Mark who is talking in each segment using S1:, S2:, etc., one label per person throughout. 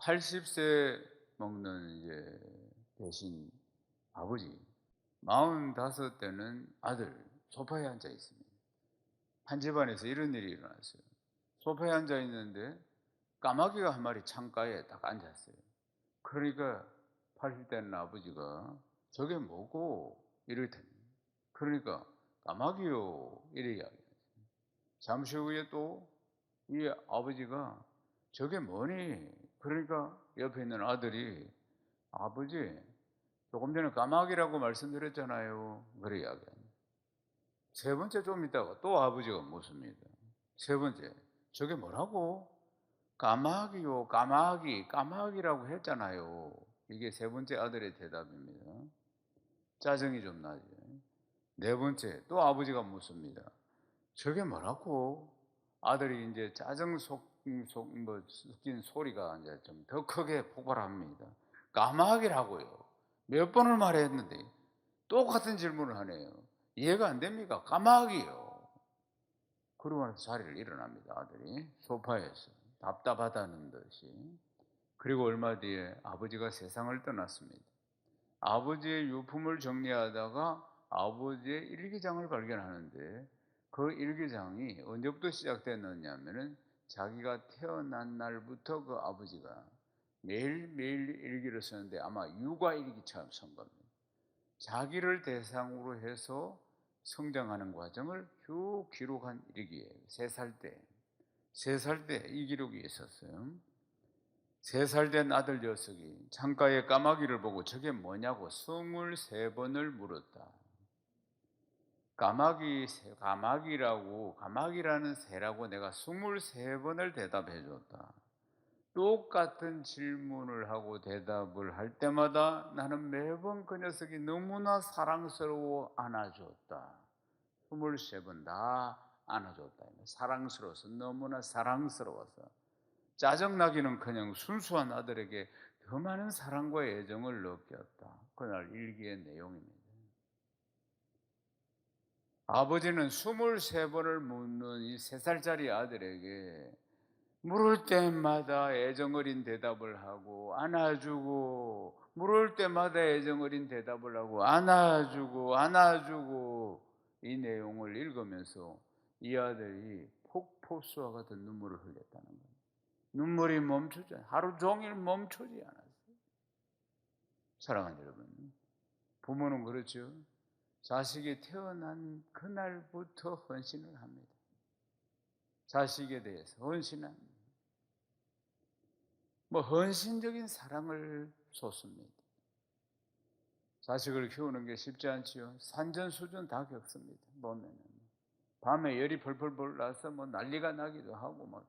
S1: 80세 먹는 이제 대신 아버지, 45대는 아들 소파에 앉아 있습니다. 한 집안에서 이런 일이 일어났어요. 소파에 앉아 있는데 까마귀가 한 마리 창가에 딱 앉았어요. 그러니까 80대는 아버지가 저게 뭐고 이랬더니, 그러니까 까마귀요 이래 이야기했어요. 잠시 후에 또 이 아버지가 저게 뭐니? 그러니까 옆에 있는 아들이, 아버지 조금 전에 까마귀라고 말씀드렸잖아요. 그래 이야기합니다. 세 번째 좀 있다가 또 아버지가 묻습니다. 세 번째, 저게 뭐라고? 까마귀요, 까마귀, 까마귀라고 했잖아요. 이게 세 번째 아들의 대답입니다. 짜증이 좀 나죠. 네 번째, 또 아버지가 묻습니다. 저게 뭐라고? 아들이 이제 짜증 섞인 소리가 이제 좀 더 크게 폭발합니다. 까마귀라고요. 몇 번을 말했는데 똑같은 질문을 하네요. 이해가 안 됩니까? 까마귀요. 그러고 나서 자리를 일어납니다. 아들이 소파에서 답답하다는 듯이. 그리고 얼마 뒤에 아버지가 세상을 떠났습니다. 아버지의 유품을 정리하다가 아버지의 일기장을 발견하는데, 그 일기장이 언제부터 시작됐느냐면은 자기가 태어난 날부터 그 아버지가 매일매일 일기를 쓰는데 아마 육아일기처럼 쓴 겁니다. 자기를 대상으로 해서 성장하는 과정을 쭉 기록한 일기예요. 3살 때. 3살 때 이 기록이 있었어요. 3살 된 아들 녀석이 창가에 까마귀를 보고 저게 뭐냐고 23번을 물었다. 까마귀라는 새라고 내가 23번을 대답해 줬다. 똑같은 질문을 하고 대답을 할 때마다 나는 매번 그 녀석이 너무나 사랑스러워 안아줬다. 23번 다 안아줬다. 사랑스러워서, 너무나 사랑스러워서. 짜증나기는커녕 순수한 아들에게 더 많은 사랑과 애정을 느꼈다. 그날 일기의 내용입니다. 아버지는 23번을 묻는 이 3살짜리 아들에게 물을 때마다 애정 어린 대답을 하고 안아주고, 물을 때마다 애정 어린 대답을 하고 안아주고 이 내용을 읽으면서 이 아들이 폭포수와 같은 눈물을 흘렸다는 거예요. 눈물이 멈추지, 하루 종일 멈추지 않았어요. 사랑하는 여러분, 부모는 그렇죠. 자식이 태어난 그날부터 헌신을 합니다. 자식에 대해서 헌신합니다. 헌신적인 사랑을 쏟습니다. 자식을 키우는 게 쉽지 않지요. 산전수전 다 겪습니다. 보면은 밤에 열이 펄펄 나서 난리가 나기도 하고,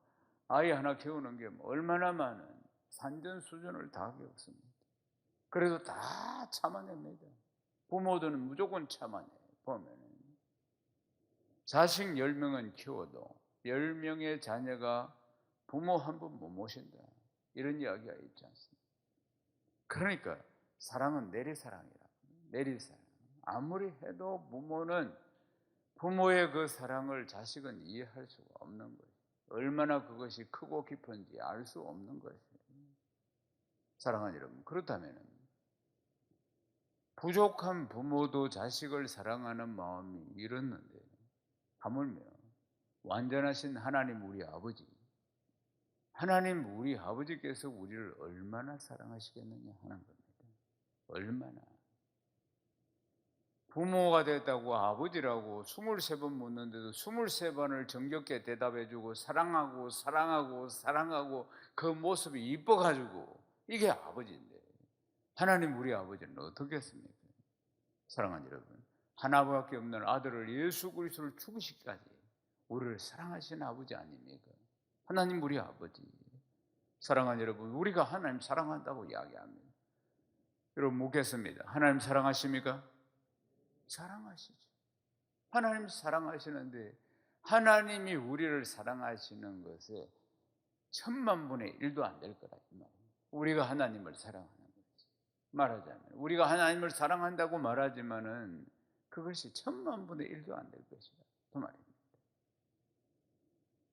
S1: 아이 하나 키우는 게 얼마나 많은 산전수전을 다 겪습니다. 그래도 다 참아냅니다. 부모들은 무조건 참아내요. 보면은 자식 10명은 키워도 10명의 자녀가 부모 한 분 못 모신다, 이런 이야기가 있지 않습니까? 그러니까 사랑은 내리사랑이라. 내리사랑. 아무리 해도 부모의 그 사랑을 자식은 이해할 수가 없는 거예요. 얼마나 그것이 크고 깊은지 알 수 없는 것이에요. 사랑하는 여러분, 그렇다면 부족한 부모도 자식을 사랑하는 마음이 이렇는데, 하물며 완전하신 하나님 우리 아버지, 하나님 우리 아버지께서 우리를 얼마나 사랑하시겠느냐 하는 겁니다. 얼마나. 부모가 됐다고 아버지라고 23번 묻는데도 23번을 정겹게 대답해주고 사랑하고 그 모습이 이뻐가지고, 이게 아버지인데 하나님 우리 아버지는 어떻겠습니까? 사랑하는 여러분, 하나밖에 없는 아들을 예수 그리스도를 죽으시기까지 우리를 사랑하시는 아버지 아닙니까? 하나님 우리 아버지. 사랑하는 여러분, 우리가 하나님 사랑한다고 이야기합니다. 여러분 묻겠습니다. 하나님 사랑하십니까? 사랑하시죠. 하나님 사랑하시는데, 하나님이 우리를 사랑하시는 것에 1000만분의 1도 안 될 거라 이 말입니다. 우리가 하나님을 사랑하는 거지. 말하자면 우리가 하나님을 사랑한다고 말하지만은 그것이 1000만분의 1도 안 될 것이다 그 말입니다.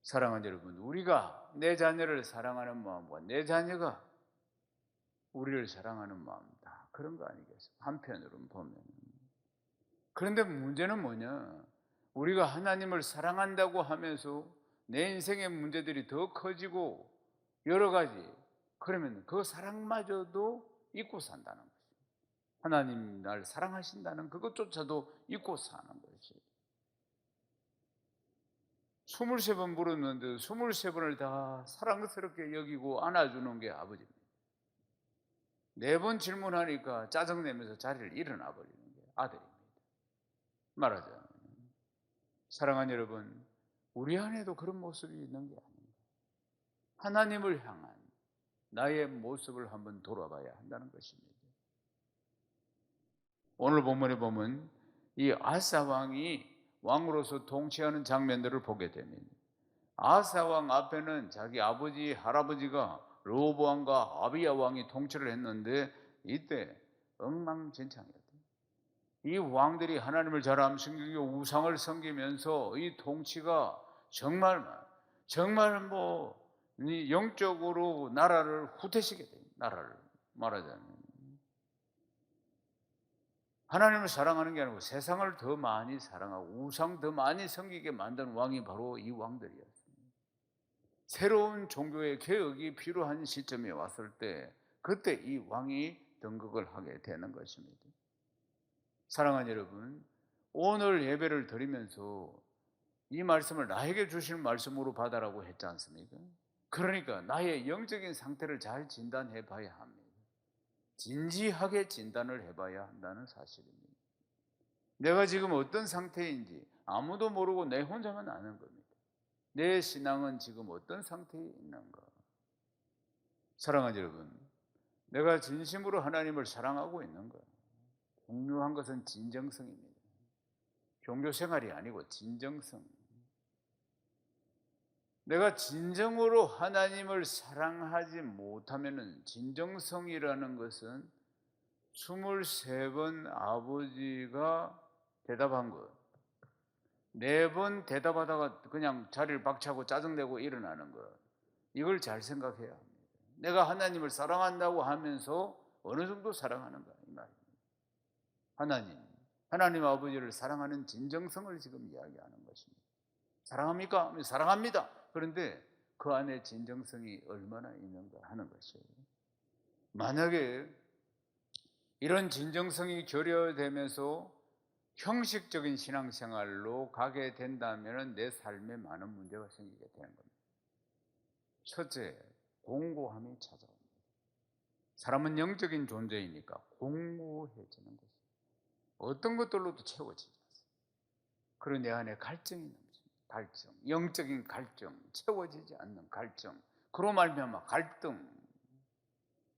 S1: 사랑하는 여러분, 우리가 내 자녀를 사랑하는 마음과 내 자녀가 우리를 사랑하는 마음 다 그런 거 아니겠어요? 한편으로는 보면. 그런데 문제는 뭐냐? 우리가 하나님을 사랑한다고 하면서 내 인생의 문제들이 더 커지고 여러 가지, 그러면 그 사랑마저도 잊고 산다는 거죠. 하나님 날 사랑하신다는 그것조차도 잊고 사는 것이. 23번 부르는데 23번을 다 사랑스럽게 여기고 안아주는 게 아버지입니다. 4번 질문하니까 짜증내면서 자리를 일어나 버리는 게 아들입니다. 말하자면, 사랑하는 여러분, 우리 안에도 그런 모습이 있는 게 아닙니다. 하나님을 향한 나의 모습을 한번 돌아봐야 한다는 것입니다. 오늘 본문에 보면 이 아사 왕이 왕으로서 통치하는 장면들을 보게 됩니다. 아사 왕 앞에는 자기 아버지, 할아버지가 르호보암과 아비야 왕이 통치를 했는데 이때 엉망진창이었어요. 이 왕들이 하나님을 잘 섬기고 우상을 섬기면서 이 통치가 정말 영적으로 나라를 후퇴시게 돼요. 나라를 말하자면 하나님을 사랑하는 게 아니고 세상을 더 많이 사랑하고 우상 더 많이 섬기게 만든 왕이 바로 이 왕들이었습니다. 새로운 종교의 개혁이 필요한 시점에 왔을 때 그때 이 왕이 등극을 하게 되는 것입니다. 사랑하는 여러분, 오늘 예배를 드리면서 이 말씀을 나에게 주시는 말씀으로 받아라고 했지 않습니까? 그러니까 나의 영적인 상태를 잘 진단해 봐야 합니다. 진지하게 진단을 해봐야 한다는 사실입니다. 내가 지금 어떤 상태인지 아무도 모르고 내 혼자만 아는 겁니다. 내 신앙은 지금 어떤 상태에 있는가? 사랑하는 여러분, 내가 진심으로 하나님을 사랑하고 있는가? 중요한 것은 진정성입니다. 종교 생활이 아니고 진정성. 내가 진정으로 하나님을 사랑하지 못하면 진정성이라는 것은 23번 아버지가 대답한 것, 4번 대답하다가 그냥 자리를 박차고 짜증내고 일어나는 것, 이걸 잘 생각해야 합니다. 내가 하나님을 사랑한다고 하면서 어느 정도 사랑하는가 이 말입니다. 하나님 아버지를 사랑하는 진정성을 지금 이야기하는 것입니다. 사랑합니까? 사랑합니다. 그런데 그 안에 진정성이 얼마나 있는가 하는 것이에요. 만약에 이런 진정성이 결여되면서 형식적인 신앙생활로 가게 된다면 내 삶에 많은 문제가 생기게 되는 겁니다. 첫째, 공고함이 찾아옵니다. 사람은 영적인 존재이니까 공고해지는 것입니다. 어떤 것들로도 채워지지 않습니다. 그리고 내 안에 갈증이 넘칩니다. 갈증, 영적인 갈증, 채워지지 않는 갈증, 그로 말미암아 갈등,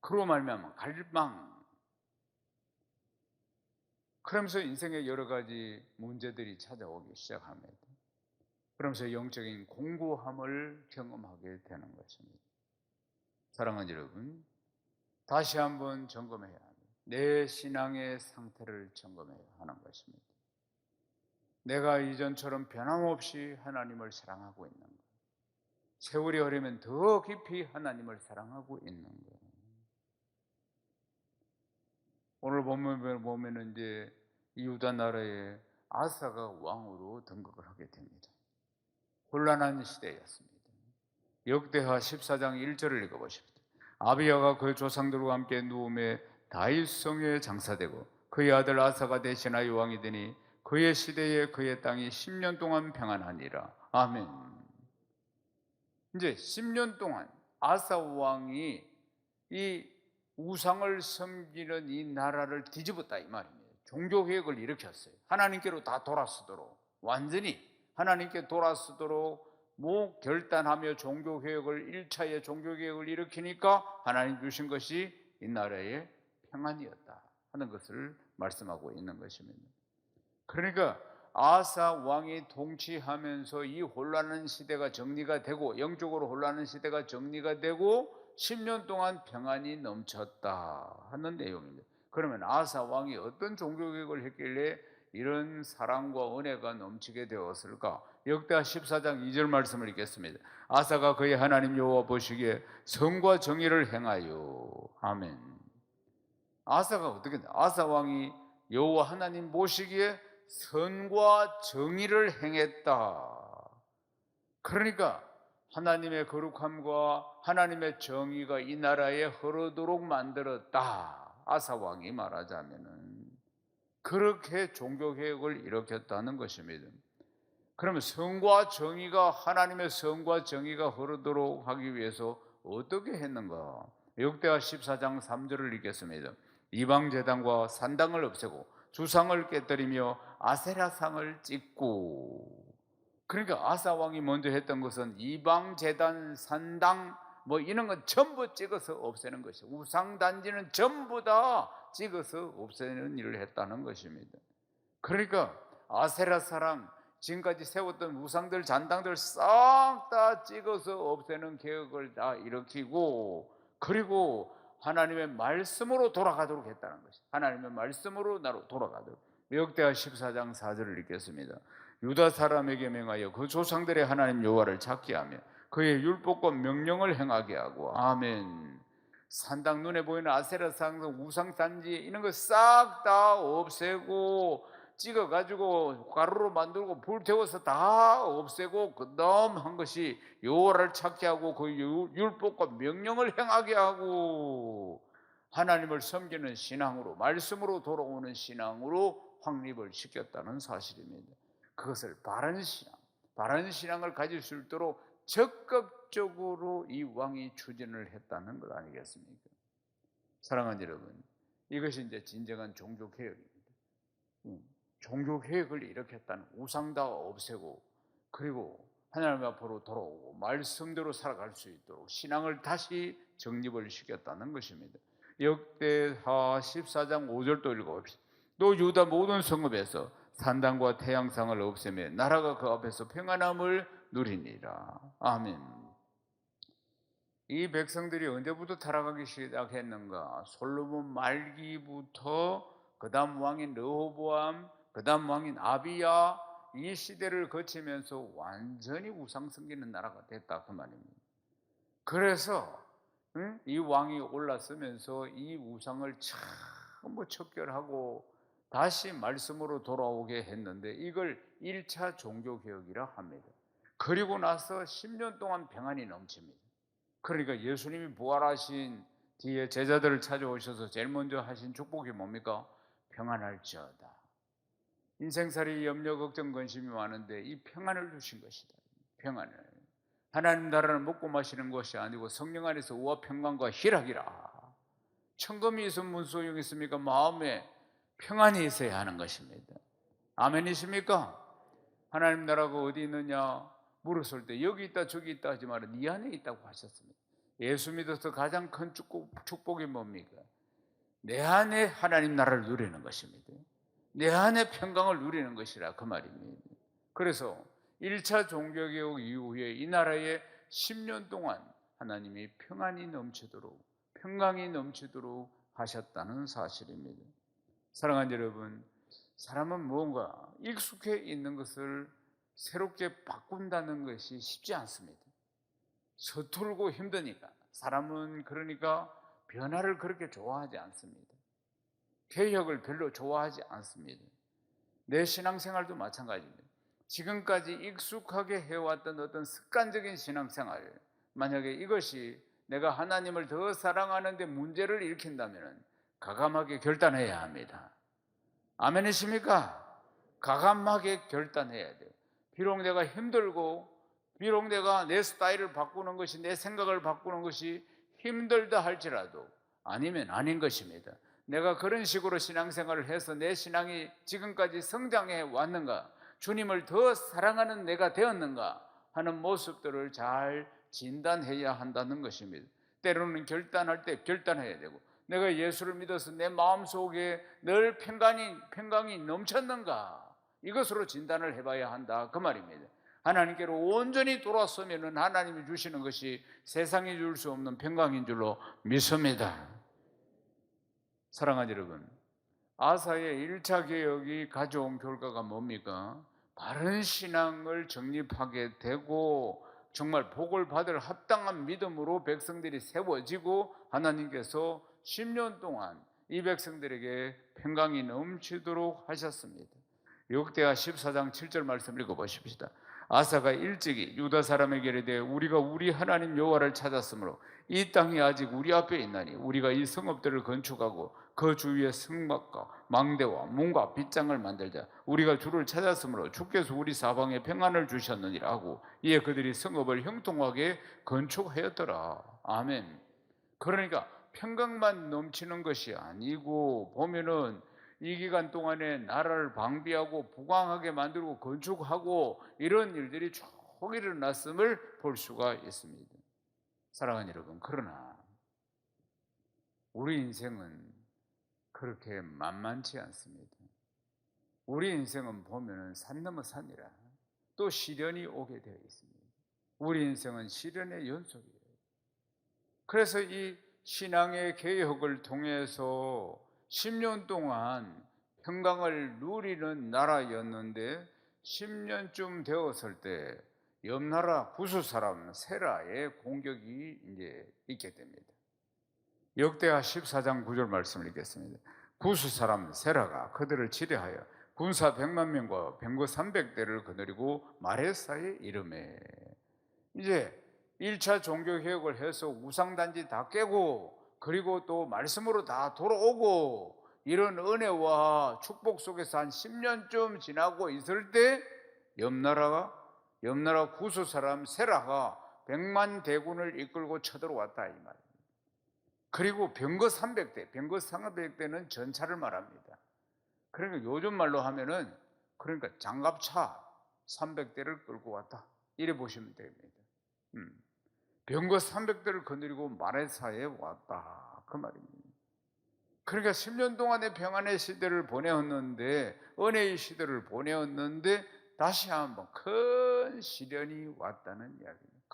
S1: 그로 말미암아 갈망. 그러면서 인생의 여러 가지 문제들이 찾아오기 시작합니다. 그러면서 영적인 공고함을 경험하게 되는 것입니다. 사랑하는 여러분, 다시 한번 점검해야 합니다. 내 신앙의 상태를 점검해야 하는 것입니다. 내가 이전처럼 변함없이 하나님을 사랑하고 있는 것, 세월이 흐르면 더 깊이 하나님을 사랑하고 있는 것. 오늘 보면 이제 유다 나라의 아사가 왕으로 등극을 하게 됩니다. 혼란한 시대였습니다. 역대하 14장 1절을 읽어보십시오. 아비야가 그 조상들과 함께 누움에 다윗 성에 장사되고 그의 아들 아사가 대신하여 왕이 되니 그의 시대에 그의 땅이 10년 동안 평안하니라. 아멘. 이제 10년 동안 아사 왕이 이 우상을 섬기는 이 나라를 뒤집었다 이 말입니다. 종교개혁을 일으켰어요. 하나님께로 다 돌아서도록, 완전히 하나님께 돌아서도록 결단하며 종교개혁을 1차의 종교개혁을 일으키니까 하나님 주신 것이 이 나라의 평안이었다 하는 것을 말씀하고 있는 것입니다. 그러니까 아사 왕이 통치하면서 이 혼란한 시대가 정리가 되고, 영적으로 혼란한 시대가 정리가 되고 10년 동안 평안이 넘쳤다 하는 내용입니다. 그러면 아사 왕이 어떤 종교개혁을 했길래 이런 사랑과 은혜가 넘치게 되었을까? 역대하 14장 2절 말씀을 읽겠습니다. 아사가 그의 하나님 여호와 보시기에 선과 정의를 행하여, 아멘. 아사가 어떻게 했나? 아사 왕이 여호와 하나님 보시기에 선과 정의를 행했다. 그러니까 하나님의 거룩함과 하나님의 정의가 이 나라에 흐르도록 만들었다. 아사 왕이 말하자면은 그렇게 종교개혁을 일으켰다는 것입니다. 그러면 선과 정의가, 하나님의 선과 정의가 흐르도록 하기 위해서 어떻게 했는가? 역대하 14장 3절을 읽겠습니다. 이방 제단과 산당을 없애고 주상을 깨뜨리며 아세라상을 찍고. 그러니까 아사 왕이 먼저 했던 것은 이방 제단, 산당 뭐 이런 건 전부 찍어서 없애는 것이죠. 우상 단지는 전부 다 찍어서 없애는 일을 했다는 것입니다. 그러니까 아세라사랑 지금까지 세웠던 우상들, 잔당들 싹 다 찍어서 없애는 개혁을 다 일으키고, 그리고 하나님의 말씀으로 돌아가도록 했다는 것이죠. 하나님의 말씀으로 나로 돌아가도록. 역대하 14장 4절을 읽겠습니다. 유다 사람에게 명하여 그 조상들의 하나님 여호와를 찾게 하며 그의 율법과 명령을 행하게 하고. 아멘. 산당, 눈에 보이는 아세라상, 우상단지 이런 거 싹 다 없애고 찍어가지고 가루로 만들고 불태워서 다 없애고 그 다음 한 것이 여호와를 찾게 하고 그 율법과 명령을 행하게 하고 하나님을 섬기는 신앙으로, 말씀으로 돌아오는 신앙으로 확립을 시켰다는 사실입니다. 그것을 바른 신앙을 가질 수 있도록 적극적으로 이 왕이 추진을 했다는 것 아니겠습니까? 사랑하는 여러분, 이것이 이제 진정한 종교개혁입니다. 종교개혁을 일으켰다는, 우상 다 없애고 그리고 하나님 앞으로 돌아오고 말씀대로 살아갈 수 있도록 신앙을 다시 정립을 시켰다는 것입니다. 역대하 14장 5절도 읽어봅시다. 또 유다 모든 성읍에서 산당과 태양상을 없애며 나라가 그 앞에서 평안함을 누리니라. 아멘. 이 백성들이 언제부터 타락하기 시작했는가? 솔로몬 말기부터 그 다음 왕인 르호보암, 그 다음 왕인 아비야, 이 시대를 거치면서 완전히 우상 섬기는 나라가 됐다 그 말입니다. 그래서 이 왕이 올라서면서 이 우상을 전부 척결하고 다시 말씀으로 돌아오게 했는데 이걸 1차 종교개혁이라 합니다. 그리고 나서 10년 동안 평안이 넘칩니다. 그러니까 예수님이 부활하신 뒤에 제자들을 찾아오셔서 제일 먼저 하신 축복이 뭡니까? 평안할지어다. 인생살이 염려, 걱정, 근심이 많은데 이 평안을 주신 것이다. 평안을. 하나님 나라는 먹고 마시는 것이 아니고 성령 안에서 우와 평강과 희락이라. 천금이 있으면 무슨 소용이 있습니까? 마음에 평안이 있어야 하는 것입니다. 아멘이십니까? 하나님 나라가 어디 있느냐 물었을 때 여기 있다 저기 있다 하지 말아 네 안에 있다고 하셨습니다. 예수 믿어서 가장 큰 축복이 뭡니까? 내 안에 하나님 나라를 누리는 것입니다. 내 안에 평강을 누리는 것이라 그 말입니다. 그래서 1차 종교개혁 이후에 이 나라에 10년 동안 하나님이 평안이 넘치도록, 평강이 넘치도록 하셨다는 사실입니다. 사랑하는 여러분, 사람은 무언가 익숙해 있는 것을 새롭게 바꾼다는 것이 쉽지 않습니다. 서툴고 힘드니까. 사람은 그러니까 변화를 그렇게 좋아하지 않습니다. 개혁을 별로 좋아하지 않습니다. 내 신앙생활도 마찬가지입니다. 지금까지 익숙하게 해왔던 어떤 습관적인 신앙생활, 만약에 이것이 내가 하나님을 더 사랑하는 데 문제를 일으킨다면 과감하게 결단해야 합니다. 아멘이십니까? 과감하게 결단해야 돼요. 비록 내가 힘들고 비록 내가 내 스타일을 바꾸는 것이, 내 생각을 바꾸는 것이 힘들다 할지라도 아니면 아닌 것입니다. 내가 그런 식으로 신앙생활을 해서 내 신앙이 지금까지 성장해 왔는가, 주님을 더 사랑하는 내가 되었는가 하는 모습들을 잘 진단해야 한다는 것입니다. 때로는 결단할 때 결단해야 되고, 내가 예수를 믿어서 내 마음속에 늘 평강이 넘쳤는가, 이것으로 진단을 해봐야 한다 그 말입니다. 하나님께로 온전히 돌아서면 하나님이 주시는 것이 세상이 줄 수 없는 평강인 줄로 믿습니다. 사랑하는 여러분, 아사의 1차 개혁이 가져온 결과가 뭡니까? 바른 신앙을 정립하게 되고 정말 복을 받을 합당한 믿음으로 백성들이 세워지고 하나님께서 10년 동안 이 백성들에게 평강이 넘치도록 하셨습니다. 역대하 14장 7절 말씀 읽어보십시다. 아사가 일찍이 유다 사람에게 이르되 우리가 우리 하나님 여호와를 찾았으므로 이 땅이 아직 우리 앞에 있나니 우리가 이 성읍들을 건축하고 그 주위에 성막과 망대와 문과 빗장을 만들자. 우리가 주를 찾았으므로 주께서 우리 사방에 평안을 주셨느니라 하고 이에 그들이 성읍을 형통하게 건축하였더라. 아멘. 그러니까 평강만 넘치는 것이 아니고 보면은 이 기간 동안에 나라를 방비하고 부강하게 만들고 건축하고 이런 일들이 쭉 일어났음을 볼 수가 있습니다. 사랑하는 여러분, 그러나 우리 인생은 그렇게 만만치 않습니다. 우리 인생은 보면은 산 넘어 산이라 또 시련이 오게 되어 있습니다. 우리 인생은 시련의 연속이에요. 그래서 이 신앙의 개혁을 통해서 10년 동안 평강을 누리는 나라였는데 10년쯤 되었을 때 옆나라 구스 사람 세라의 공격이 이제 있게 됩니다. 역대하 14장 9절 말씀을 읽겠습니다. 구스 사람 세라가 그들을 치려하여 군사 100만 명과 병거 300대를 거느리고 마레사에 이르매. 이제 1차 종교개혁을 해서 우상단지 다 깨고 그리고 또 말씀으로 다 돌아오고 이런 은혜와 축복 속에서 한 10년쯤 지나고 있을 때 옆나라 구스 사람 세라가 100만 대군을 이끌고 쳐들어왔다 이 말입니다. 그리고 병거 300대는 전차를 말합니다. 그러니까 요즘 말로 하면은 그러니까 장갑차 300대를 끌고 왔다 이래 보시면 됩니다. 병거 300대를 거느리고 마레사에 왔다 그 말입니다. 그러니까 10년 동안의 평안의 시대를 보내었는데 은혜의 시대를 보내었는데 다시 한번 큰 시련이 왔다는 이야기입니다.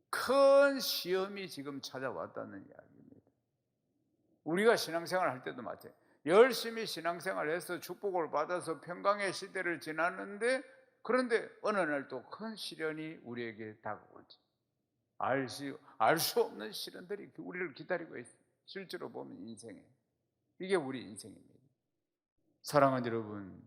S1: 큰 시험이 지금 찾아왔다는 이야기입니다. 우리가 신앙생활 할 때도 마찬가지예요. 열심히 신앙생활해서 축복을 받아서 평강의 시대를 지났는데 그런데 어느 날 또 큰 시련이 우리에게 다가오지. 알 수 없는 시련들이 우리를 기다리고 있어요. 실제로 보면 인생에. 이게 우리 인생입니다. 사랑하는 여러분,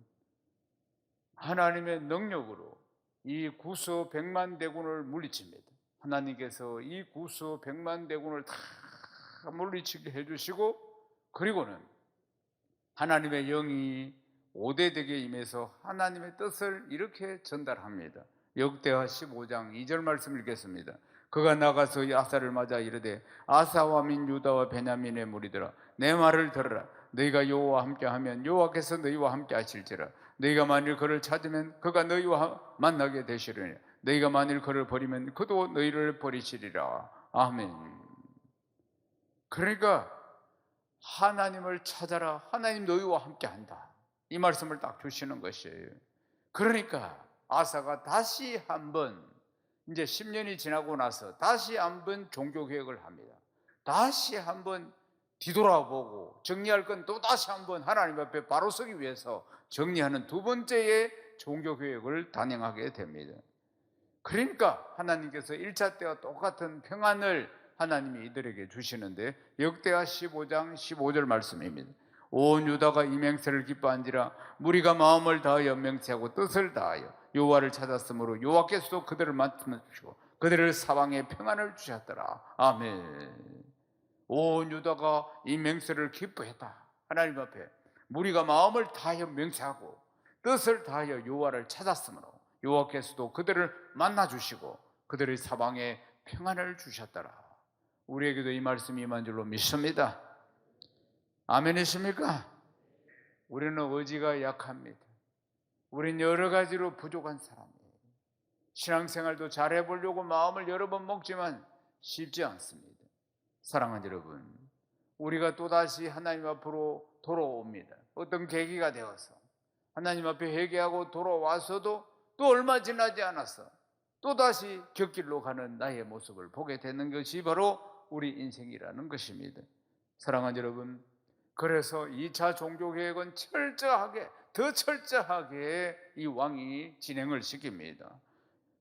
S1: 하나님의 능력으로 이 구수 100만 대군을 물리칩니다. 하나님께서 이 구수 100만 대군을 다 물리치게 해주시고 그리고는 하나님의 영이 5대되게 임해서 하나님의 뜻을 이렇게 전달합니다. 역대하 15장 2절 말씀 읽겠습니다. 그가 나가서 아사를 맞아 이르되 아사와 민 유다와 베냐민의 무리들아 내 말을 들으라. 너희가 여호와와 함께하면 여호와께서 너희와 함께 하실지라. 너희가 만일 그를 찾으면 그가 너희와 만나게 되시리니 너희가 만일 그를 버리면 그도 너희를 버리시리라. 아멘. 그러니까 하나님을 찾아라. 하나님 너희와 함께한다. 이 말씀을 딱 주시는 것이에요. 그러니까 아사가 다시 한번 이제 10년이 지나고 나서 다시 한번 종교개혁을 합니다. 다시 한번 뒤돌아보고 정리할 건 또 다시 한번 하나님 앞에 바로 서기 위해서 정리하는 두 번째의 종교개혁을 단행하게 됩니다. 그러니까 하나님께서 1차 때와 똑같은 평안을 하나님이 이들에게 주시는데 역대하 15장 15절 말씀입니다. 온 유다가 이 맹세를 기뻐한지라 무리가 마음을 다하여 맹세하고 뜻을 다하여 여호와를 찾았으므로 여호와께서도 그들을 맡으시고 그들을 사방에 평안을 주셨더라. 아멘. 온 유다가 이 맹세를 기뻐했다. 하나님 앞에 무리가 마음을 다하여 맹세하고 뜻을 다하여 여호와를 찾았으므로 여호와께서도 그들을 만나주시고 그들의 사방에 평안을 주셨더라. 우리에게도 이 말씀이 임한 줄로 믿습니다. 아멘이십니까? 우리는 의지가 약합니다. 우리는 여러 가지로 부족한 사람이에요. 신앙생활도 잘해보려고 마음을 여러 번 먹지만 쉽지 않습니다. 사랑하는 여러분, 우리가 또다시 하나님 앞으로 돌아옵니다. 어떤 계기가 되어서 하나님 앞에 회개하고 돌아와서도 또 얼마 지나지 않아서 또다시 곁길로 가는 나의 모습을 보게 되는 것이 바로 우리 인생이라는 것입니다. 사랑하는 여러분, 그래서 2차 종교개혁은 더 철저하게 이 왕이 진행을 시킵니다.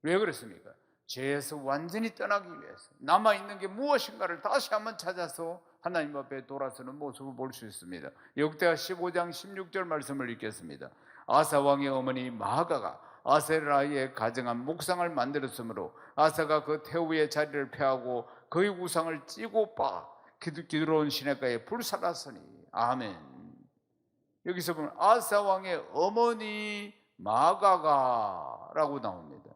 S1: 왜 그렇습니까? 죄에서 완전히 떠나기 위해서 남아있는 게 무엇인가를 다시 한번 찾아서 하나님 앞에 돌아서는 모습을 볼 수 있습니다. 역대하 15장 16절 말씀을 읽겠습니다. 아사 왕의 어머니 마아가가 아세라의 가정한 목상을 만들었으므로 아사가 그 태우의 자리를 폐하고 그의 우상을 찌고 빠 기드로운 시냇가에 불살랐으니. 아멘. 여기서 보면 아사 왕의 어머니 마아가라고 나옵니다.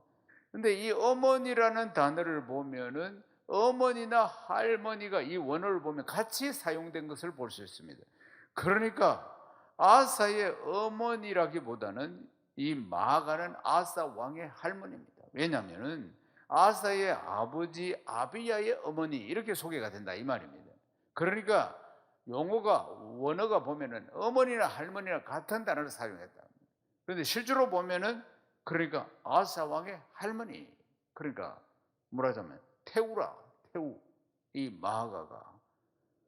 S1: 근데 이 어머니라는 단어를 보면은 어머니나 할머니가 이 원어를 보면 같이 사용된 것을 볼 수 있습니다. 그러니까 아사의 어머니라기보다는 이 마아가는 아사 왕의 할머니입니다. 왜냐하면 아사의 아버지 아비야의 어머니 이렇게 소개가 된다 이 말입니다. 그러니까 용어가 원어가 보면은 어머니나 할머니나 같은 단어를 사용했다. 그런데 실제로 보면은 그러니까 아사 왕의 할머니, 그러니까 뭐라자면 태우 이 마아가가.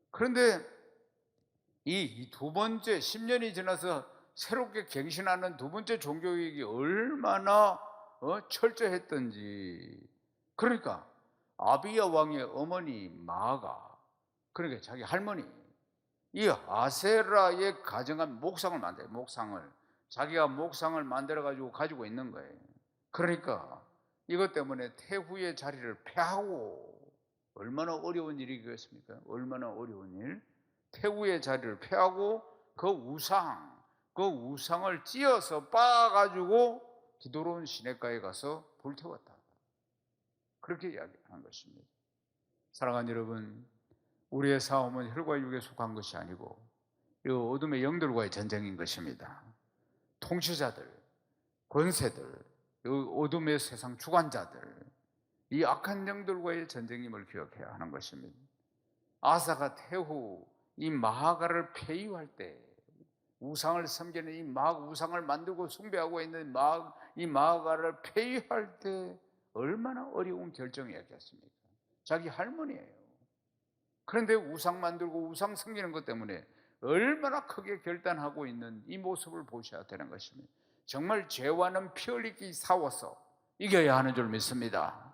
S1: 그런데 이 두 번째 10년이 지나서 새롭게 갱신하는 두 번째 종교개혁이 얼마나 철저했던지. 그러니까 아비야 왕의 어머니 마아가, 그러니까 자기 할머니, 이 아세라의 가정한 목상을 만들어요. 목상을 자기가 목상을 만들어 가지고 있는 거예요. 그러니까 이것 때문에 태후의 자리를 폐하고, 얼마나 어려운 일이겠습니까? 얼마나 어려운 일. 태후의 자리를 폐하고 그 우상을 찧어서 빻아가지고 기드로운 시냇가에 가서 불태웠다. 그렇게 이야기하는 것입니다. 사랑하는 여러분, 우리의 싸움은 혈과 육에 속한 것이 아니고 이 어둠의 영들과의 전쟁인 것입니다. 통치자들, 권세들, 이 어둠의 세상 주관자들, 이 악한 영들과의 전쟁임을 기억해야 하는 것입니다. 아사가 태후 이 마아가를 폐위할 때, 우상을 섬기는 이 우상을 만들고 숭배하고 있는 이 마아가를 폐위할 때 얼마나 어려운 결정이었겠습니까? 자기 할머니예요. 그런데 우상 만들고 우상 섬기는 것 때문에 얼마나 크게 결단하고 있는 이 모습을 보셔야 되는 것입니다. 정말 죄와는 피 흘리기 싸워서 이겨야 하는 줄 믿습니다.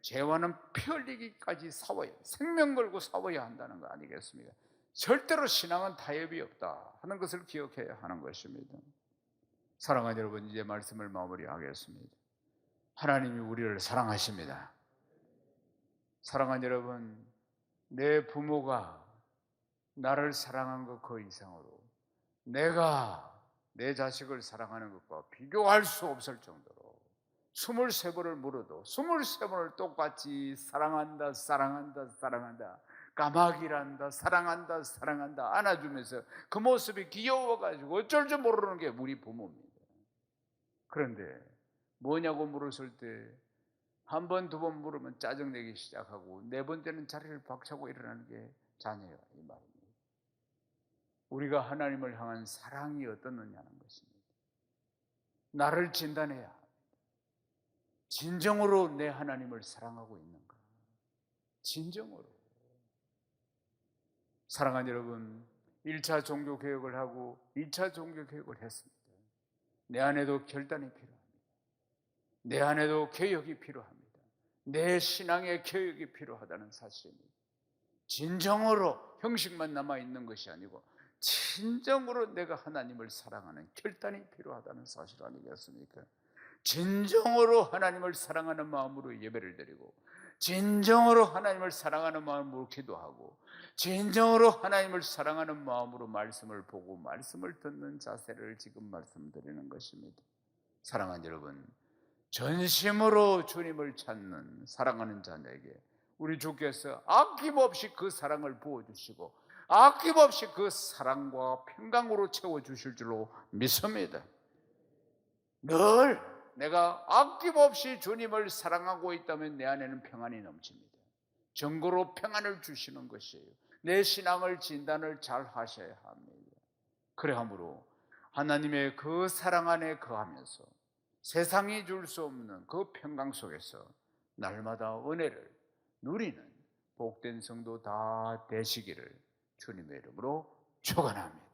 S1: 죄와는 피 흘리기까지 싸워야, 생명 걸고 싸워야 한다는 거 아니겠습니까? 절대로 신앙은 타협이 없다 하는 것을 기억해야 하는 것입니다. 사랑하는 여러분, 이제 말씀을 마무리하겠습니다. 하나님이 우리를 사랑하십니다. 사랑하는 여러분, 내 부모가 나를 사랑한 것 그 이상으로 내가 내 자식을 사랑하는 것과 비교할 수 없을 정도로 23번을 물어도 23번을 똑같이 사랑한다 까마귀란다 사랑한다 안아주면서 그 모습이 귀여워가지고 어쩔 줄 모르는 게 우리 부모입니다. 그런데 뭐냐고 물었을 때 한 번, 두 번 물으면 짜증내기 시작하고 네 번째는 자리를 박차고 일어나는 게 자녀예요, 이 말입니다. 우리가 하나님을 향한 사랑이 어떻느냐는 것입니다. 나를 진단해야 합니다. 진정으로 내 하나님을 사랑하고 있는가? 진정으로. 사랑하는 여러분, 1차 종교개혁을 하고 2차 종교개혁을 했습니다. 내 안에도 결단이 필요합니다. 내 안에도 개혁이 필요합니다. 내 신앙의 개혁이 필요하다는 사실입니다. 진정으로 형식만 남아있는 것이 아니고 진정으로 내가 하나님을 사랑하는 결단이 필요하다는 사실 아니겠습니까? 진정으로 하나님을 사랑하는 마음으로 예배를 드리고 진정으로 하나님을 사랑하는 마음으로 기도하고 진정으로 하나님을 사랑하는 마음으로 말씀을 보고 말씀을 듣는 자세를 지금 말씀드리는 것입니다. 사랑하는 여러분, 전심으로 주님을 찾는 사랑하는 자녀에게 우리 주께서 아낌없이 그 사랑을 부어주시고 아낌없이 그 사랑과 평강으로 채워주실 줄로 믿습니다. 늘 내가 아낌없이 주님을 사랑하고 있다면 내 안에는 평안이 넘칩니다. 정고로 평안을 주시는 것이에요. 내 신앙을 진단을 잘 하셔야 합니다. 그러므로 하나님의 그 사랑 안에 거하면서 세상이 줄 수 없는 그 평강 속에서 날마다 은혜를 누리는 복된 성도 다 되시기를 주님의 이름으로 축원합니다.